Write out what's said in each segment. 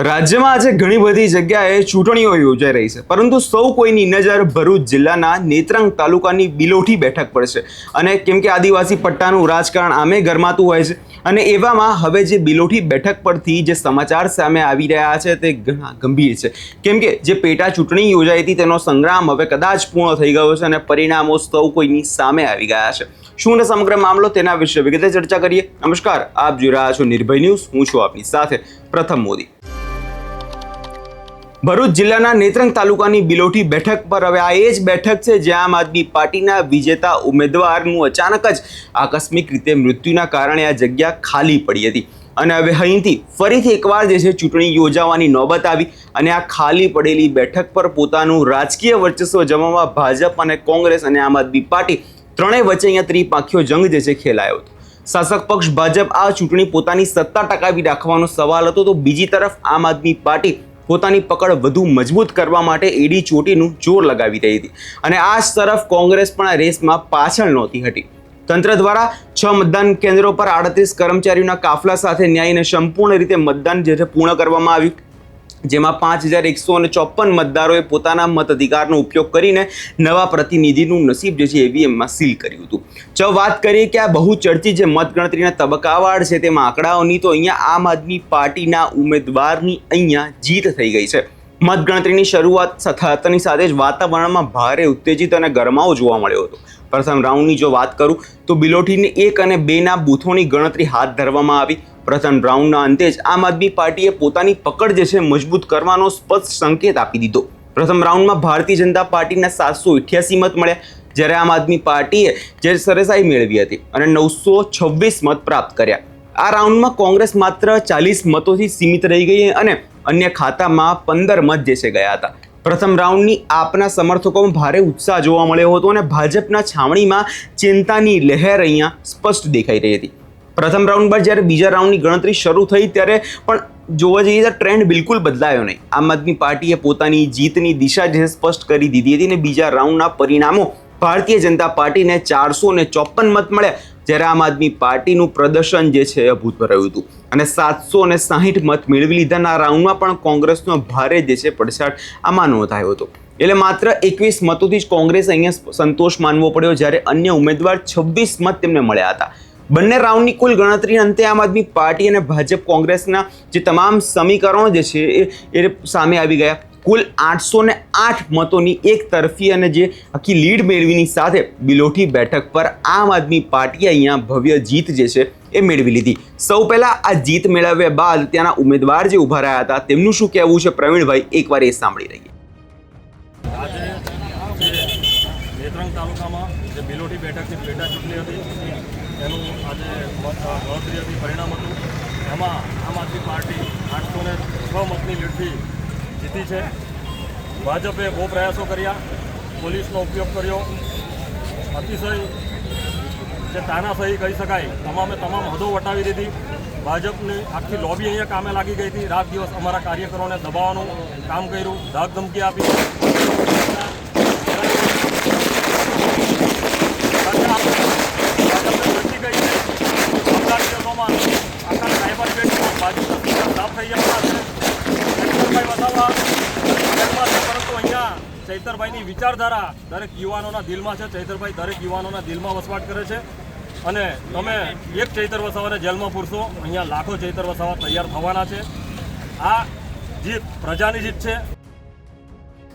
રાજ્યમાં આજે ઘણી બધી જગ્યાએ ચૂંટણીઓ યોજાઈ રહી છે, પરંતુ સૌ કોઈની નજર ભરૂચ જિલ્લાના નેત્રંગ તાલુકાની બિલોઠી બેઠક પર છે. અને કેમ કે આદિવાસી પટ્ટાનું રાજકારણ આમે ગરમાતું હોય છે, અને એવામાં હવે જે બિલોઠી બેઠક પરથી જે સમાચાર સામે આવી રહ્યા છે તે ઘણા ગંભીર છે. કેમ કે જે પેટા ચૂંટણી યોજાઈ હતી તેનો સંગ્રામ હવે કદાચ પૂર્ણ થઈ ગયો છે અને પરિણામો સૌ કોઈની સામે આવી ગયા છે. શું ને સમગ્ર મામલો તેના વિશે વિગતે ચર્ચા કરીએ. નમસ્કાર, આપ જોઈ રહ્યા છો નિર્ભય ન્યૂઝ. હું છું આપની સાથે પ્રથમ મોદી. ભરૂચ જિલ્લાના નેત્રંગ તાલુકાની બિલોઠી બેઠક પર હવે આ એ જ બેઠક છે જ્યાં આમ આદમી પાર્ટીના વિજેતા ઉમેદવારનું અચાનક જ આકસ્મિક રીતે મૃત્યુના કારણે આ જગ્યા ખાલી પડી હતી. અને હવે અહીંથી ફરીથી એકવાર જે છે ચૂંટણી યોજાવાની નોબત આવી અને આ ખાલી પડેલી બેઠક પર પોતાનું રાજકીય વર્ચસ્વ જમાવવા ભાજપ અને કોંગ્રેસ અને આમ આદમી પાર્ટી ત્રણેય વચ્ચે અહીંયા ત્રિપાંખીયો જંગ જે છે ખેલાયો હતો. શાસક પક્ષ ભાજપ આ ચૂંટણી પોતાની સત્તા ટકાવી રાખવાનો સવાલ હતો, તો બીજી તરફ આમ આદમી પાર્ટી પોતાની પકડ વધુ મજબૂત કરવા માટે એડી ચોટીનું જોર લગાવી રહી હતી. અને આ જ તરફ કોંગ્રેસ પણ આ રેસમાં પાછળ નહોતી હટી. તંત્ર દ્વારા 6 મતદાન કેન્દ્રો પર 38 કર્મચારીઓના કાફલા સાથે ન્યાયને સંપૂર્ણ રીતે મતદાન જે છે પૂર્ણ કરવામાં આવ્યું, જેમાં 5154 મતદારોએ પોતાના મતાધિકારનો ઉપયોગ કરીને નવા પ્રતિનિધિનું નસીબ જે છે ઈવીએમમાં સીલ કર્યું હતું. જો વાત કરીએ કે આ બહુચર્ચિત જે મતગણતરીના તબક્કાવાર છે તેમાં આંકડાઓની, તો અહીંયા આમ આદમી પાર્ટીના ઉમેદવારની અહીંયા જીત થઈ ગઈ છે. મતગણતરીની શરૂઆત થતાની સાથે જ વાતાવરણમાં ભારે ઉત્તેજિત અને ગરમાવો જોવા મળ્યો હતો. પ્રથમ રાઉન્ડની જો વાત કરું તો બિલોઠીની 1 અને 2ના બૂથોની ગણતરી હાથ ધરવામાં આવી. પ્રથમ રાઉન્ડના અંતે જ આમ આદમી પાર્ટીએ પોતાની પકડ જે છે મજબૂત કરવાનો સ્પષ્ટ સંકેત આપી દીધો. પ્રથમ રાઉન્ડમાં ભારતીય જનતા પાર્ટીના 788 મત મળ્યા, જ્યારે આમ આદમી પાર્ટીએ જે સરસાઈ મેળવી હતી અને 926 મત પ્રાપ્ત કર્યા. આ રાઉન્ડમાં કોંગ્રેસ માત્ર 40 મતોથી સીમિત રહી ગઈ અને અન્ય ખાતામાં 15 મત જે છે ગયા હતા. પ્રથમ રાઉન્ડની આપના સમર્થકોમાં ભારે ઉત્સાહ જોવા મળ્યો હતો અને ભાજપના છાવણીમાં ચિંતાની લહેર અહીંયા સ્પષ્ટ દેખાઈ રહી હતી. પ્રથમ રાઉન્ડ બાદ જ્યારે બીજા રાઉન્ડની ગણતરી શરૂ થઈ ત્યારે પણ જોવા જઈએ તો ટ્રેન્ડ બિલકુલ બદલાયો નહીં. આમ આદમી પાર્ટીએ પોતાની જીતની દિશા જે સ્પષ્ટ કરી દીધી હતી અને બીજા રાઉન્ડના પરિણામો ભારતીય જનતા પાર્ટીને 454 મત મળ્યા, જ્યારે આમ આદમી પાર્ટીનું પ્રદર્શન જે છે અભૂતપૂર્વ રહ્યું હતું અને 760 મત મેળવી લીધાના રાઉન્ડમાં પણ કોંગ્રેસનો ભારે જે છે પડછાડ આમાં નોંધાયો હતો. એટલે માત્ર 21 મતોથી જ કોંગ્રેસ અહીંયા સંતોષ માનવો પડ્યો, જ્યારે અન્ય ઉમેદવાર 26 મત તેમને મળ્યા હતા. બંને રાઉન્ડની કુલ ગણતરી અંતે આમ આદમી પાર્ટી અને ભાજપ કોંગ્રેસના જે તમામ સમીકરણો જે છે એ સામે આવી ગયા. કુલ 808 મતોની એક તરફી અને જે આખી લીડ મેળવીની સાથે બિલોઠી બેઠક પર આમ આદમી પાર્ટીએ અહીંયા ભવ્ય જીત જે છે એ મેળવી લીધી. સૌ પહેલા આ જીત મેળવ્યા બાદ ત્યાંના ઉમેદવાર જે ઊભા રહ્યા હતા તેમનું શું કહેવું છે, પ્રવીણભાઈ એકવાર એ સાંભળી રહીએ. નેત્રંગ તાલુકામાં જે બિલોઠી બેઠકની પેટા ચૂંટણી હતી એનું આજે ગણતરી હતી, પરિણામ હતું. એમાં આમ આદમી પાર્ટી 806 મતની લીડથી જીતી છે. ભાજપે બહુ પ્રયાસો કર્યા, પોલીસનો ઉપયોગ કર્યો, અતિશય જે તાનાશાહી કહી શકાય તમામે તમામ હદો વટાવી દીધી. ભાજપની આખી લોબી અહીંયા કામે લાગી ગઈ હતી. રાત દિવસ અમારા કાર્યકરોને દબાવવાનું કામ કર્યું, ધાક ધમકી આપી. ચૈતરભાઈની વિચારધારા દરેક યુવાનોના દિલમાં છે. ચૈતરભાઈ દરેક યુવાનોના દિલમાં વસવાટ કરે છે અને તમે એક ચૈતર વસાવાને જેલમાં પૂરશો, અહીંયા લાખો ચૈતર વસાવા તૈયાર થવાના છે. આ જીત પ્રજાની જીત છે.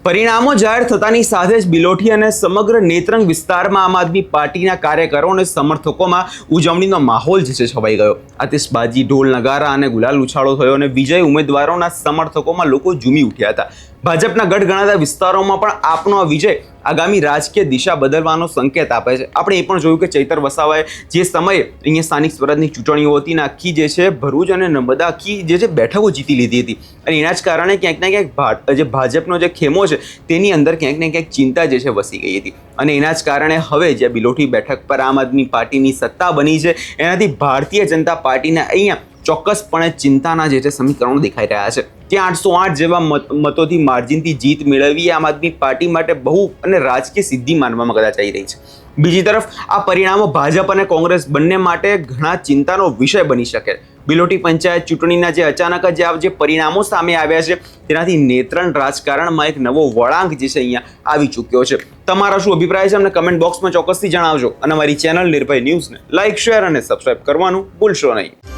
પરિણામો જાહેર થતાની સાથે જ બિલોઠી અને સમગ્ર નેત્રંગ વિસ્તારમાં આમ આદમી પાર્ટીના કાર્યકરો અને સમર્થકોમાં ઉજવણીનો માહોલ જે છે છવાઈ ગયો. આતિશબાજી, ઢોલ નગારા અને ગુલાલ ઉછાળો થયો અને વિજય ઉમેદવારોના સમર્થકોમાં લોકો ઝૂમી ઉઠ્યા હતા. ભાજપના ગઢ ગણાતા વિસ્તારોમાં પણ આપનો આ વિજય આગામી રાજકીય દિશા બદલવાનો સંકેત આપે છે. આપણે એ પણ જોયું કે ચૈતર વસાવાએ જે સમયે અહીંયા સ્થાનિક સ્વરાજની ચૂંટણીઓ હતી ને આખી જે છે ભરૂચ અને નર્મદા આખી જે છે બેઠકો જીતી લીધી હતી અને એના જ કારણે ક્યાંક ને ક્યાંક જે ભાજપનો જે ખેમો છે તેની અંદર ક્યાંક ને ક્યાંક ચિંતા જે છે વસી ગઈ હતી અને એના જ કારણે હવે જે બિલોઠી બેઠક પર આમ આદમી પાર્ટીની સત્તા બની છે એનાથી ભારતીય જનતા પાર્ટીને અહીંયા ચોક્કસપણે ચિંતાના જે છે સમીકરણો દેખાઈ રહ્યા છે. ત્યાં 808 જેવા મતોથી માર્જિનથી જીત મેળવી આમ આદમી પાર્ટી માટે બહુ અને રાજકીય સિદ્ધિ માનવામાં કદાચ આવી રહી છે. બીજી તરફ આ પરિણામો ભાજપ અને કોંગ્રેસ બંને માટે ઘણા ચિંતાનો વિષય બની શકે. બિલોટી પંચાયત ચૂંટણીના જે અચાનક જ જે પરિણામો સામે આવ્યા છે તેનાથી નેત્રંગ રાજકારણમાં એક નવો વળાંક જે છે અહીંયા આવી ચૂક્યો છે. તમારો શું અભિપ્રાય છે અમને કમેન્ટ બોક્સમાં ચોક્કસથી જણાવજો અને અમારી ચેનલ નિર્ભય ન્યૂઝને લાઇક, શેર અને સબસ્ક્રાઇબ કરવાનું ભૂલશો નહીં.